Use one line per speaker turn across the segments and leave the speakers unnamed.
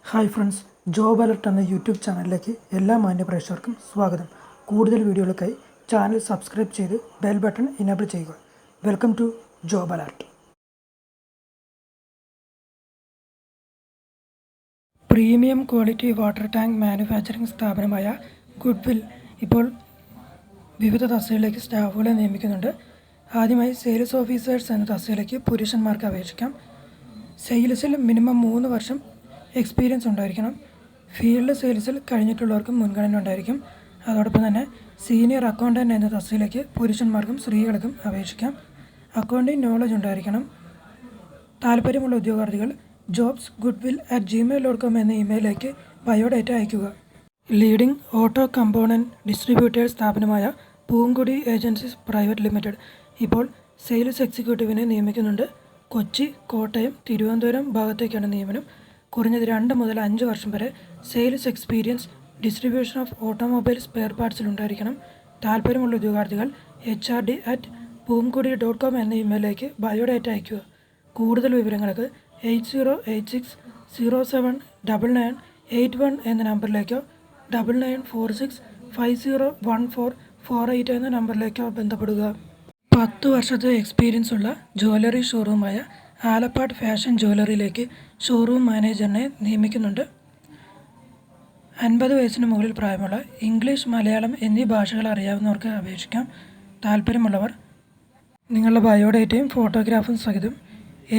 Hi friends, job alert എന്ന YouTube ചാനലിലേക്ക് എല്ലാ മാന്യപ്രേക്ഷകർക്കും സ്വാഗതം. കൂടുതൽ വീഡിയോകൾക്കായി ചാനൽ സബ്സ്ക്രൈബ് ചെയ്ത് ബെൽ ബട്ടൺ ഇനേബിൾ ചെയ്യുക. Welcome to job alert. Premium quality water tank manufacturing സ്ഥാപനമായ ഗുഡ്വിൽ ഇപ്പോൾ വിവിധ തസ്തികകളിലേക്ക് സ്റ്റാഫുകളെ നിയമിക്കുന്നുണ്ട്. ആദ്യമായി സെയിൽസ് ഓഫീസേഴ്സ് എന്ന തസ്തികയിലേക്ക് പുരുഷന്മാർക്ക് അപേക്ഷിക്കാം. സെയിൽസിൽ മിനിമം 3 വർഷം എക്സ്പീരിയൻസ് ഉണ്ടായിരിക്കണം. ഫീൽഡ് സെയിൽസിൽ കഴിഞ്ഞിട്ടുള്ളവർക്കും മുൻഗണന ഉണ്ടായിരിക്കും. അതോടൊപ്പം തന്നെ സീനിയർ അക്കൗണ്ടൻറ്റ് എന്ന തസ്തികയിലേക്ക് പുരുഷന്മാർക്കും സ്ത്രീകൾക്കും അപേക്ഷിക്കാം. അക്കൗണ്ടിങ് നോളജ് ഉണ്ടായിരിക്കണം. താല്പര്യമുള്ള ഉദ്യോഗാർത്ഥികൾ jobs@goodwill.gmail.com എന്ന ഇമെയിലേക്ക് ബയോഡേറ്റ അയയ്ക്കുക. ലീഡിംഗ് ഓട്ടോ കമ്പോണൻറ്റ് ഡിസ്ട്രിബ്യൂട്ടേഴ്സ് സ്ഥാപനമായ പൂങ്കുടി ഏജൻസീസ് പ്രൈവറ്റ് ലിമിറ്റഡ് ഇപ്പോൾ സെയിൽസ് എക്സിക്യൂട്ടീവിനെ നിയമിക്കുന്നുണ്ട്. കൊച്ചി, കോട്ടയം, തിരുവനന്തപുരം ഭാഗത്തേക്കാണ് നിയമനം. കുറഞ്ഞത് 2 മുതൽ 5 വർഷം വരെ sales experience distribution of automobile spare പാർട്സിൽ ഉണ്ടായിരിക്കണം. താല്പര്യമുള്ള ഉദ്യോഗാർത്ഥികൾ hrd@poomkudy.com എന്ന ഇമെയിലേക്ക് ബയോഡേറ്റ അയയ്ക്കുക. കൂടുതൽ വിവരങ്ങൾക്ക് 8086079981 എന്ന നമ്പറിലേക്കോ 9946501448 എന്ന നമ്പറിലേക്കോ ബന്ധപ്പെടുക. 10 വർഷത്തെ എക്സ്പീരിയൻസ് ഉള്ള ജ്വല്ലറി ഷോറൂമായ ആലപ്പാട് ഫാഷൻ ജ്വല്ലറിയിലേക്ക് ഷോറൂം മാനേജറിനെ നിയമിക്കുന്നുണ്ട്. 50 വയസ്സിന് മുകളിൽ പ്രായമുള്ള ഇംഗ്ലീഷ്, മലയാളം എന്നീ ഭാഷകൾ അറിയാവുന്നവർക്ക് അപേക്ഷിക്കാം. താല്പര്യമുള്ളവർ നിങ്ങളുടെ ബയോഡേറ്റയും ഫോട്ടോഗ്രാഫും സഹിതം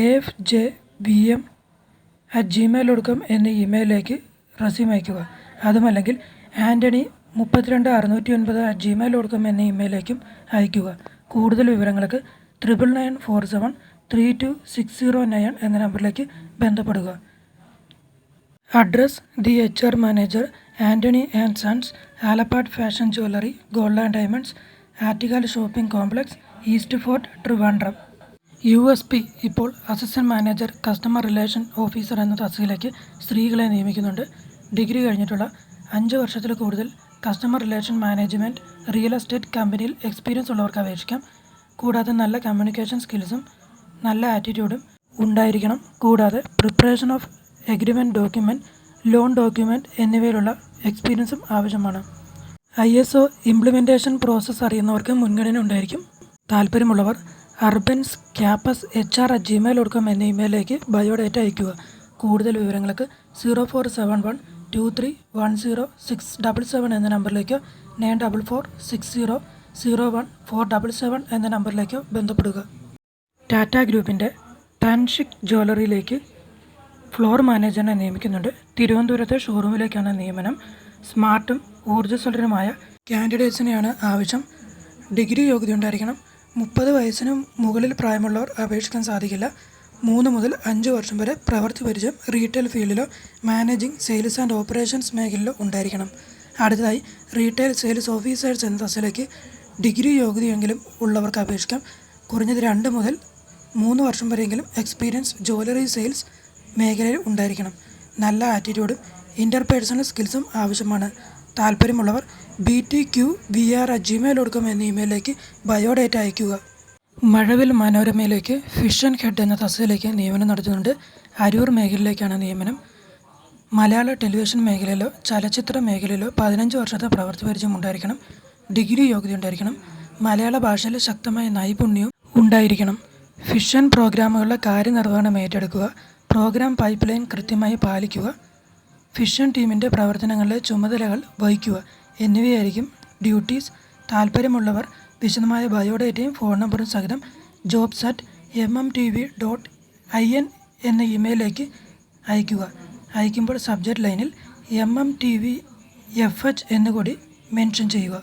afjvm@gmail.com എന്ന ഇമെയിലേക്ക് റെസ്യൂം അയയ്ക്കുക. അതുമല്ലെങ്കിൽ ആൻ്റണി 32609@gmail.com എന്ന ഇമെയിലേക്കും അയയ്ക്കുക. കൂടുതൽ വിവരങ്ങൾക്ക് 9994732609 എന്ന നമ്പറിലേക്ക് ബന്ധപ്പെടുക. Address: the HR manager, Antony and sons, Alappad fashion jewellery, gold and diamonds, Attukal shopping complex, east fort, Trivandrum. USP ഇപ്പോൾ assistant manager customer relation officer എന്ന തസ്തികയിലേക്ക് സ്ത്രീകളെ നിയമിക്കുന്നുണ്ട്. ഡിഗ്രി കഴിഞ്ഞിട്ടുള്ള 5 വർഷത്തിൽ കൂടുതൽ customer relation management, real estate കമ്പനിയിൽ എക്സ്പീരിയൻസ് ഉള്ളവർക്ക് അപേക്ഷിക്കാം. കൂടാതെ നല്ല കമ്മ്യൂണിക്കേഷൻ സ്കിൽസും നല്ല ആറ്റിറ്റ്യൂഡും ഉണ്ടായിരിക്കണം. കൂടാതെ preparation of agreement document, loan document എന്നിവയിലുള്ള എക്സ്പീരിയൻസും ആവശ്യമാണ്. ISO ഇംപ്ലിമെൻറ്റേഷൻ പ്രോസസ്സ് അറിയുന്നവർക്ക് മുൻഗണന ഉണ്ടായിരിക്കും. താല്പര്യമുള്ളവർ urbanscampus@gmail.com എന്ന ഇമെയിലേക്ക് ബയോഡേറ്റ അയയ്ക്കുക. കൂടുതൽ വിവരങ്ങൾക്ക് 047123106777 എന്ന നമ്പറിലേക്കോ 9446001477 എന്ന നമ്പറിലേക്കോ ബന്ധപ്പെടുക. ടാറ്റ ഗ്രൂപ്പിൻ്റെ തൻഷിക് ജ്വല്ലറിയിലേക്ക് ഫ്ലോർ മാനേജറിനെ നിയമിക്കുന്നുണ്ട്. തിരുവനന്തപുരത്തെ ഷോറൂമിലേക്കാണ് നിയമനം. സ്മാർട്ടും ഊർജ്ജസ്വലരുമായ കാൻഡിഡേറ്റ്സിനെയാണ് ആവശ്യം. ഡിഗ്രി യോഗ്യത ഉണ്ടായിരിക്കണം. 30 വയസ്സിന് മുകളിൽ പ്രായമുള്ളവർ അപേക്ഷിക്കാൻ സാധിക്കില്ല. 3 മുതൽ 5 വർഷം വരെ പ്രവൃത്തി പരിചയം റീറ്റെയിൽ ഫീൽഡിലോ മാനേജിംഗ്, സെയിൽസ് ആൻഡ് ഓപ്പറേഷൻസ് മേഖലയിലോ ഉണ്ടായിരിക്കണം. അടുത്തതായി റീറ്റെയിൽ സെയിൽസ് ഓഫീസേഴ്സ് എന്ന തസ്തികയിലേക്ക് ഡിഗ്രി യോഗ്യതയെങ്കിലും ഉള്ളവർക്ക് അപേക്ഷിക്കാം. കുറഞ്ഞത് 2 മുതൽ 3 വർഷം വരെയെങ്കിലും എക്സ്പീരിയൻസ് ജ്വല്ലറി സെയിൽസ് മേഖലയിൽ ഉണ്ടായിരിക്കണം. നല്ല ആറ്റിറ്റ്യൂഡും ഇൻ്റർപേഴ്സണൽ സ്കിൽസും ആവശ്യമാണ്. താല്പര്യമുള്ളവർ btqvr@gmail.com എന്ന ഇമെയിലേക്ക് ബയോഡേറ്റ അയയ്ക്കുക. മഴവിൽ മനോരമയിലേക്ക് ഫിഷൻ ഹെഡ് എന്ന തസ്തികയിലേക്ക് നിയമനം നടത്തുന്നുണ്ട്. അരൂർ മേഖലയിലേക്കാണ് നിയമനം. മലയാള ടെലിവിഷൻ മേഖലയിലോ ചലച്ചിത്ര മേഖലയിലോ 15 വർഷത്തെ പ്രവൃത്തി പരിചയം ഉണ്ടായിരിക്കണം. ഡിഗ്രി യോഗ്യത ഉണ്ടായിരിക്കണം. മലയാള ഭാഷയിൽ ശക്തമായ നൈപുണ്യവും ഉണ്ടായിരിക്കണം. ഫിഷൻ പ്രോഗ്രാമുകളുടെ കാര്യനിർവഹണം ഏറ്റെടുക്കുക. പ്രോഗ്രാം പൈപ്പ് ലൈൻ കൃത്യമായി പാലിക്കുക. ഫിഷൻ ടീമിൻ്റെ പ്രവർത്തനങ്ങളിലെ ചുമതലകൾ വഹിക്കുക എന്നിവയായിരിക്കും ഡ്യൂട്ടീസ്. താല്പര്യമുള്ളവർ വിശദമായ ബയോഡേറ്റയും ഫോൺ നമ്പറും സഹിതം jobs@mmtv.in എന്ന ഇമെയിലേക്ക് അയയ്ക്കുക. അയക്കുമ്പോൾ സബ്ജക്റ്റ് ലൈനിൽ mmtvfh എന്നുകൂടി മെൻഷൻ ചെയ്യുക.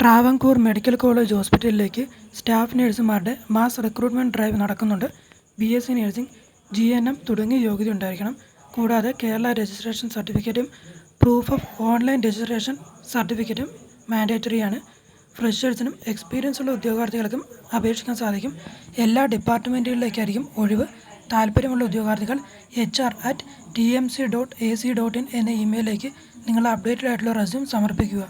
ട്രാവൻകൂർ മെഡിക്കൽ കോളേജ് ഹോസ്പിറ്റലിലേക്ക് സ്റ്റാഫ് നഴ്സുമാരുടെ മാസ് റിക്രൂട്ട്മെൻറ്റ് ഡ്രൈവ് നടക്കുന്നുണ്ട്. BSc നഴ്സിംഗ്, GNM തുടങ്ങിയ യോഗ്യത ഉണ്ടായിരിക്കണം. കൂടാതെ കേരള രജിസ്ട്രേഷൻ സർട്ടിഫിക്കറ്റും പ്രൂഫ് ഓഫ് ഓൺലൈൻ രജിസ്ട്രേഷൻ സർട്ടിഫിക്കറ്റും മാൻഡേറ്ററിയാണ്. ഫ്രഷേഴ്സിനും എക്സ്പീരിയൻസ് ഉള്ള ഉദ്യോഗാർത്ഥികൾക്കും അപേക്ഷിക്കാൻ സാധിക്കും. എല്ലാ ഡിപ്പാർട്ട്മെൻറ്റുകളിലേക്കായിരിക്കും ഒഴിവ്. താല്പര്യമുള്ള ഉദ്യോഗാർത്ഥികൾ hr@tmc.ac.in എന്ന ഇമെയിലേക്ക് നിങ്ങളുടെ അപ്ഡേറ്റഡ് ആയിട്ടുള്ള റെസ്യൂം സമർപ്പിക്കുക.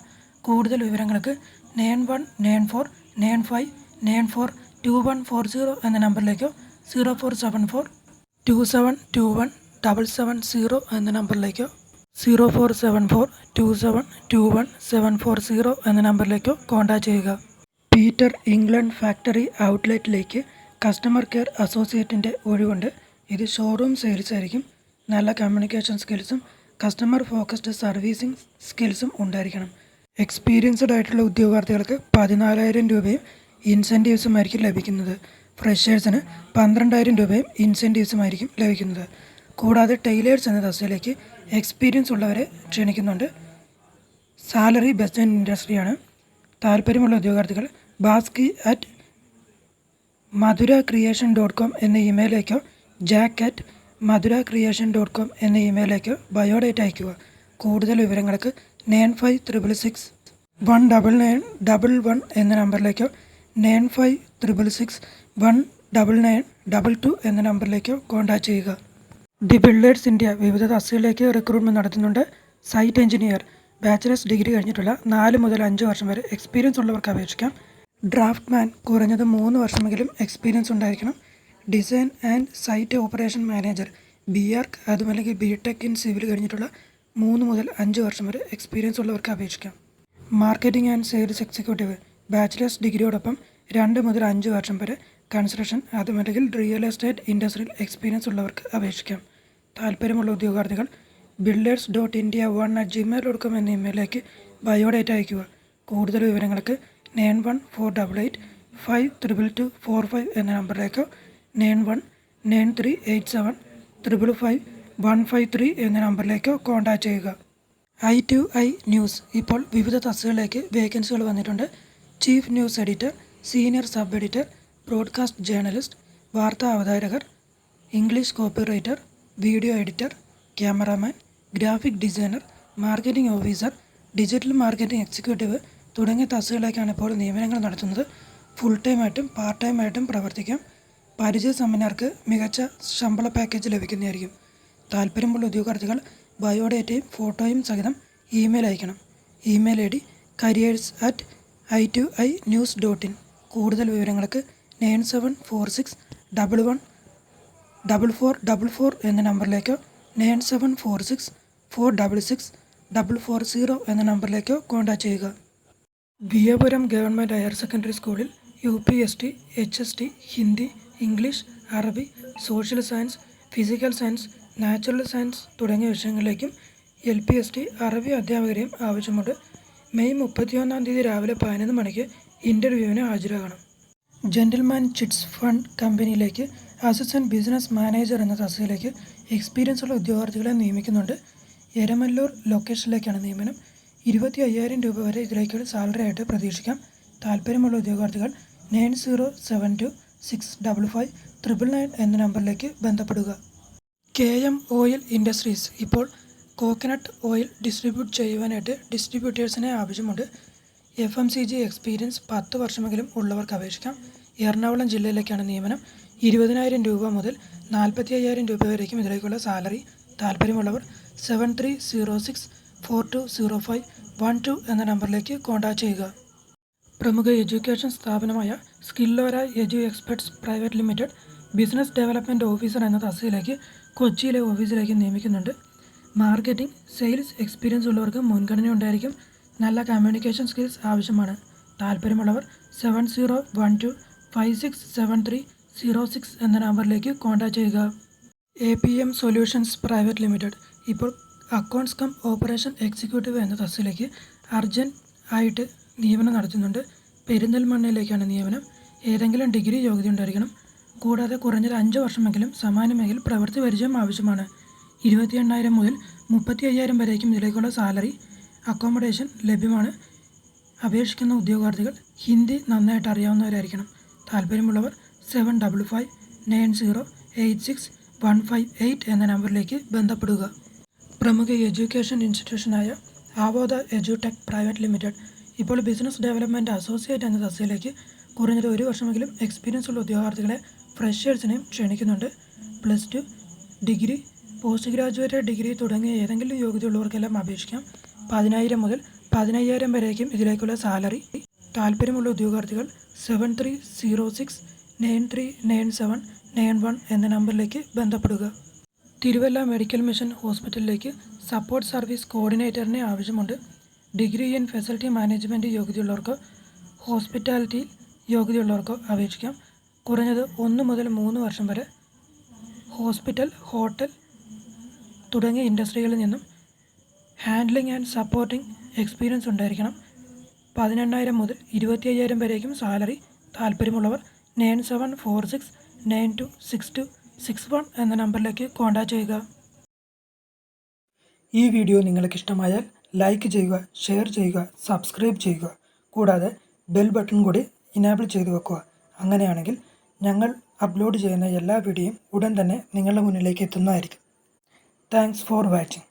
കൂടുതൽ വിവരങ്ങൾക്ക് 919495942140 എന്ന നമ്പറിലേക്കോ 04742721 770 എന്ന നമ്പറിലേക്കോ 04742721 എന്ന നമ്പറിലേക്കോ കോൺടാക്റ്റ് ചെയ്യുക. പീറ്റർ ഇംഗ്ലണ്ട് ഫാക്ടറി ഔട്ട്ലെറ്റിലേക്ക് കസ്റ്റമർ കെയർ അസോസിയേറ്റിൻ്റെ ഒഴിവുണ്ട്. ഇത് ഷോറൂം സെയിൽസ് ആയിരിക്കും. നല്ല കമ്മ്യൂണിക്കേഷൻ സ്കിൽസും കസ്റ്റമർ ഫോക്കസ്ഡ് സർവീസിംഗ് സ്കിൽസും ഉണ്ടായിരിക്കണം. എക്സ്പീരിയൻസ്ഡ് ആയിട്ടുള്ള ഉദ്യോഗാർത്ഥികൾക്ക് 14,000 രൂപയും ഇൻസെൻറ്റീവ്സും ആയിരിക്കും ലഭിക്കുന്നത്. ഫ്രഷേഴ്സിന് 12,000 രൂപയും ഇൻസെൻറ്റീവ്സുമായിരിക്കും ലഭിക്കുന്നത്. കൂടാതെ ടൈലേഴ്സ് എന്ന തസ്തികയിലേക്ക് എക്സ്പീരിയൻസ് ഉള്ളവരെ ക്ഷണിക്കുന്നുണ്ട്. സാലറി ബെസ്റ്റ് ഇൻ ഇൻഡസ്ട്രിയാണ്. താല്പര്യമുള്ള ഉദ്യോഗാർത്ഥികൾ baski@madhuracreation.com എന്ന ഇമെയിലേക്കോ jack@madhuracreation.com എന്ന ഇമെയിലേക്കോ ബയോഡേറ്റ അയയ്ക്കുക. കൂടുതൽ വിവരങ്ങൾക്ക് 9566619911 എന്ന നമ്പറിലേക്കോ 9566619922 എന്ന നമ്പറിലേക്കോ കോൺടാക്റ്റ് ചെയ്യുക. ദി ബിൽഡേഴ്സ് ഇന്ത്യ വിവിധ തസ്തികകളിലേക്ക് റിക്രൂട്ട്മെൻറ്റ് നടത്തുന്നുണ്ട്. സൈറ്റ് എഞ്ചിനീയർ ബാച്ചിലേഴ്സ് ഡിഗ്രി കഴിഞ്ഞിട്ടുള്ള 4 മുതൽ 5 വർഷം വരെ എക്സ്പീരിയൻസ് ഉള്ളവർക്ക് അപേക്ഷിക്കാം. ഡ്രാഫ്റ്റ്മാൻ കുറഞ്ഞത് 3 വർഷമെങ്കിലും എക്സ്പീരിയൻസ് ഉണ്ടായിരിക്കണം. Design and site operation manager BArch അതുമല്ലെങ്കിൽ BTech ഇൻ സിവിൽ കഴിഞ്ഞിട്ടുള്ള 3 മുതൽ 5 വർഷം വരെ എക്സ്പീരിയൻസ് ഉള്ളവർക്ക് അപേക്ഷിക്കാം. Marketing and sales executive bachelors ഡിഗ്രിയോടൊപ്പം 2 മുതൽ 5 വർഷം വരെ കൺസ്ട്രക്ഷൻ അതുമല്ലെങ്കിൽ റിയൽ എസ്റ്റേറ്റ് ഇൻഡസ്ട്രിയിൽ എക്സ്പീരിയൻസ് ഉള്ളവർക്ക് അപേക്ഷിക്കാം. താല്പര്യമുള്ള ഉദ്യോഗാർത്ഥികൾ builders.india1@gmail.com എന്ന ഇമെയിലേക്ക് ബയോഡേറ്റ അയയ്ക്കുക. കൂടുതൽ വിവരങ്ങൾക്ക് 9148852245 എന്ന നമ്പറിലേക്കോ 919387555153 എന്ന നമ്പറിലേക്കോ കോൺടാക്റ്റ് ചെയ്യുക. I2I ന്യൂസ് ഇപ്പോൾ വിവിധ തസ്തികകളിലേക്ക് വേക്കൻസികൾ വന്നിട്ടുണ്ട്. Chief news editor, senior sub editor, broadcast journalist, വാർത്താ അവതാരകർ, English copy writer, video editor, cameraman, graphic designer, marketing officer, digital marketing executive തുടങ്ങിയ തസ്തികകളിലേക്കാണ് ഇപ്പോൾ നിയമനങ്ങൾ നടത്തുന്നത്. ഫുൾ ടൈമായിട്ടും പാർട്ട് ടൈമായിട്ടും പ്രവർത്തിക്കാം. പരിചയസമ്പന്നർക്ക് മികച്ച ശമ്പള പാക്കേജ് ലഭിക്കുന്നതായിരിക്കും. താല്പര്യമുള്ള ഉദ്യോഗാർത്ഥികൾ ബയോഡേറ്റയും ഫോട്ടോയും സഹിതം ഇമെയിൽ അയക്കണം. Email ID careers@i2inews.in. കൂടുതൽ വിവരങ്ങൾക്ക് 9746114444 എന്ന നമ്പറിലേക്കോ 9746466440 എന്ന നമ്പറിലേക്കോ കോൺടാക്റ്റ് ചെയ്യുക. വിയപുരം ഗവൺമെൻറ് ഹയർ സെക്കൻഡറി സ്കൂളിൽ UPST, HST, ഹിന്ദി, ഇംഗ്ലീഷ്, അറബി, social science, physical science, natural science തുടങ്ങിയ വിഷയങ്ങളിലേക്കും LPST അറബി അധ്യാപകരെയും ആവശ്യമുണ്ട്. മെയ് 31 രാവിലെ 11 മണിക്ക് ഇൻ്റർവ്യൂവിന് ഹാജരാകണം. ജെന്റിൽമാൻ ചിറ്റ്സ് ഫണ്ട് കമ്പനിയിലേക്ക് അസിസ്റ്റൻറ്റ് ബിസിനസ് മാനേജർ എന്ന തസ്തികയിലേക്ക് എക്സ്പീരിയൻസ് ഉള്ള ഉദ്യോഗാർത്ഥികളെ നിയമിക്കുന്നുണ്ട്. എരമല്ലൂർ ലൊക്കേഷനിലേക്കാണ് നിയമനം. 25,000 രൂപ വരെ ഇതിലേക്കുള്ള സാലറി ആയിട്ട് പ്രതീക്ഷിക്കാം. താല്പര്യമുള്ള ഉദ്യോഗാർത്ഥികൾ 9072655999 എന്ന നമ്പറിലേക്ക് ബന്ധപ്പെടുക. KM ഓയിൽ ഇൻഡസ്ട്രീസ് ഇപ്പോൾ കോക്കനട്ട് ഓയിൽ ഡിസ്ട്രിബ്യൂട്ട് ചെയ്യുവാനായിട്ട് ഡിസ്ട്രിബ്യൂട്ടേഴ്സിനെ ആവശ്യമുണ്ട്. FMCG എക്സ്പീരിയൻസ് 10 വർഷമെങ്കിലും ഉള്ളവർക്ക് അപേക്ഷിക്കാം. എറണാകുളം ജില്ലയിലേക്കാണ് നിയമനം. 20,000 രൂപ മുതൽ 45,000 രൂപ വരേക്കും ഇതിലേക്കുള്ള സാലറി. താല്പര്യമുള്ളവർ 7306420512 എന്ന നമ്പറിലേക്ക് കോൺടാക്റ്റ് ചെയ്യുക. പ്രമുഖ എഡ്യൂക്കേഷൻ സ്ഥാപനമായ Skillora edu experts private limited business development officer എന്ന തസ്തികയിലേക്ക് കൊച്ചിയിലെ ഓഫീസിലേക്ക് നിയമിക്കുന്നുണ്ട്. മാർക്കറ്റിംഗ്, സെയിൽസ് എക്സ്പീരിയൻസ് ഉള്ളവർക്ക് മുൻഗണന ഉണ്ടായിരിക്കും. നല്ല കമ്മ്യൂണിക്കേഷൻ സ്കിൽസ് ആവശ്യമാണ്. താല്പര്യമുള്ളവർ 7012567306 എന്ന നമ്പറിലേക്ക് കോൺടാക്റ്റ് ചെയ്യുക. APM സൊല്യൂഷൻസ് പ്രൈവറ്റ് ലിമിറ്റഡ് ഇപ്പോൾ അക്കൗണ്ട്സ് കം ഓപ്പറേഷൻ എക്സിക്യൂട്ടീവ് എന്ന തസ്തികയിലേക്ക് അർജൻറ്റ് ആയിട്ട് നിയമനം നടത്തുന്നുണ്ട്. പെരിന്തൽമണ്ണയിലേക്കാണ് നിയമനം. ഏതെങ്കിലും ഡിഗ്രി യോഗ്യത ഉണ്ടായിരിക്കണം. കൂടാതെ കുറഞ്ഞത് 5 വർഷമെങ്കിലും സമാന മേഖലയിൽ പ്രവൃത്തി പരിചയം ആവശ്യമാണ്. 28,000 മുതൽ 35,000 വരേക്കും ഇതിലേക്കുള്ള സാലറി. അക്കോമഡേഷൻ ലഭ്യമാണ്. അപേക്ഷിക്കുന്ന ഉദ്യോഗാർത്ഥികൾ ഹിന്ദി നന്നായിട്ട് അറിയാവുന്നവരായിരിക്കണം. താല്പര്യമുള്ളവർ 7559086158 എന്ന നമ്പറിലേക്ക് ബന്ധപ്പെടുക. പ്രമുഖ എഡ്യൂക്കേഷൻ ഇൻസ്റ്റിറ്റ്യൂഷനായ ആവോധ edutech പ്രൈവറ്റ് ലിമിറ്റഡ് ഇപ്പോൾ ബിസിനസ് ഡെവലപ്മെൻറ്റ് അസോസിയേറ്റ് എന്ന തസ്തികയിലേക്ക് കുറഞ്ഞത് 1 വർഷമെങ്കിലും എക്സ്പീരിയൻസ് ഉള്ള ഉദ്യോഗാർത്ഥികളെ ഫ്രഷേഴ്സിനെയും ക്ഷണിക്കുന്നുണ്ട്. +2 ഡിഗ്രി, പോസ്റ്റ് ഗ്രാജുവേറ്റ് ഡിഗ്രി തുടങ്ങിയ ഏതെങ്കിലും യോഗ്യതയുള്ളവർക്കെല്ലാം അപേക്ഷിക്കാം. 10,000 മുതൽ 15,000 വരേക്കും ഇതിലേക്കുള്ള സാലറി. താല്പര്യമുള്ള ഉദ്യോഗാർത്ഥികൾ 7306939791 എന്ന നമ്പറിലേക്ക് ബന്ധപ്പെടുക. തിരുവല്ല മെഡിക്കൽ മിഷൻ ഹോസ്പിറ്റലിലേക്ക് സപ്പോർട്ട് സർവീസ് കോർഡിനേറ്ററിനെ ആവശ്യമുണ്ട്. ഡിഗ്രി ഇൻ ഫെസിലിറ്റി മാനേജ്മെൻറ്റ് യോഗ്യതയുള്ളവർക്ക് ഹോസ്പിറ്റാലിറ്റി യോഗ്യതയുള്ളവർക്ക് അപേക്ഷിക്കാം. കുറഞ്ഞത് 1 മുതൽ 3 വർഷം വരെ ഹോസ്പിറ്റൽ, ഹോട്ടൽ തുടങ്ങിയ ഇൻഡസ്ട്രികളിൽ നിന്നും ഹാൻഡ്ലിംഗ് ആൻഡ് സപ്പോർട്ടിംഗ് എക്സ്പീരിയൻസ് ഉണ്ടായിരിക്കണം. 18,000 മുതൽ 25,000 വരേക്കും സാലറി. താല്പര്യമുള്ളവർ 9746926261 എന്ന നമ്പറിലേക്ക് കോൺടാക്റ്റ് ചെയ്യുക. ഈ വീഡിയോ നിങ്ങൾക്ക് ഇഷ്ടമായാൽ ലൈക്ക് ചെയ്യുക, ഷെയർ ചെയ്യുക, സബ്സ്ക്രൈബ് ചെയ്യുക. കൂടാതെ ബെൽ ബട്ടൺ കൂടി ഇനേബിൾ ചെയ്തു വെക്കുക. അങ്ങനെയാണെങ്കിൽ ഞങ്ങൾ അപ്ലോഡ് ചെയ്യുന്ന എല്ലാ വീഡിയോയും ഉടൻ തന്നെ നിങ്ങളുടെ മുന്നിലേക്ക് എത്തുന്നതായിരിക്കും. Thanks for watching.